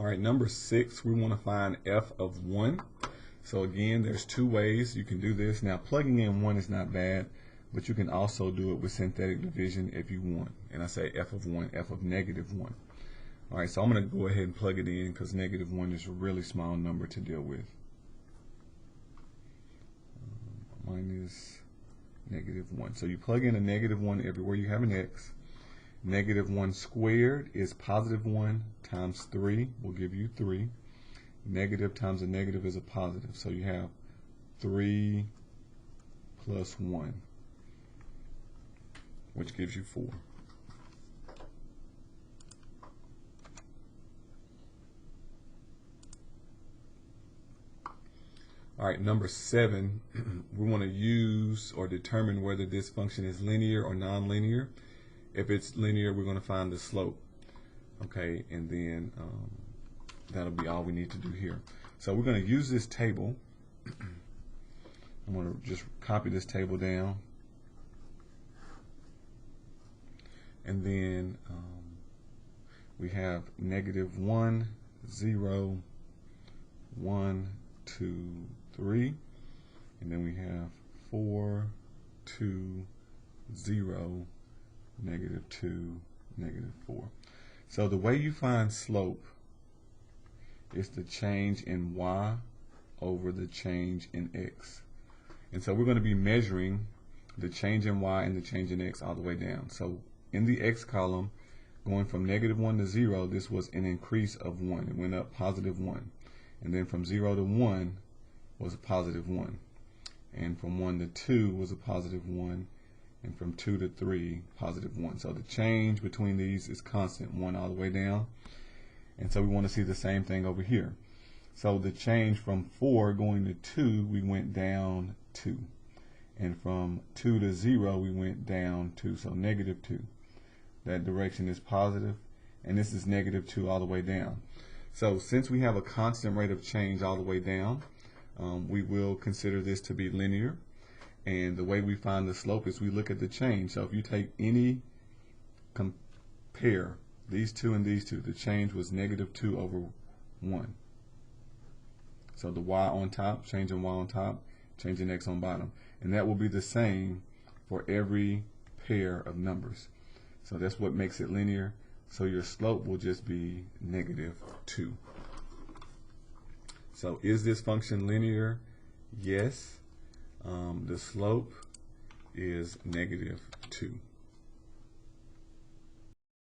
All right, number 6, we want to find f of 1. So again, there's two ways you can do this. Now, plugging in 1 is not bad, but you can also do it with synthetic division if you want. And I say f of 1, f of negative 1. All right, so I'm going to go ahead and plug it in because negative 1 is a really small number to deal with. Minus negative 1. So you plug in a negative 1 everywhere you have an x. Negative 1 squared is positive 1 times 3 will give you 3. Negative times a negative is a positive. So you have 3 plus 1, which gives you 4. All right, number 7, we want to use or determine whether this function is linear or nonlinear. If it's linear, we're going to find the slope. Okay, and then that'll be all we need to do here. So we're going to use this table. I'm going to just copy this table down. And then we have negative 1, 0, 1, 2, 3, and then we have 4, 2, 0, negative 2, negative 4. So the way you find slope is the change in y over the change in x. And so we're going to be measuring the change in y and the change in x all the way down. So in the x column, going from negative 1 to 0, this was an increase of 1. It went up positive 1. And then from 0 to 1 was a positive 1. And from 1 to 2 was a positive 1. And from 2 to 3, positive 1. So the change between these is constant, 1 all the way down. And so we want to see the same thing over here. So the change from 4 going to 2, we went down 2. And from 2 to 0, we went down 2. So negative 2. That direction is positive. And this is negative 2 all the way down. So since we have a constant rate of change all the way down, we will consider this to be linear. And the way we find the slope is we look at the change. So if you take any, compare these two and these two, the change was negative 2 over 1. So the y on top, change in y on top, change in x on bottom. And that will be the same for every pair of numbers. So that's what makes it linear. So your slope will just be negative 2. So is this function linear? Yes. The slope is negative 2.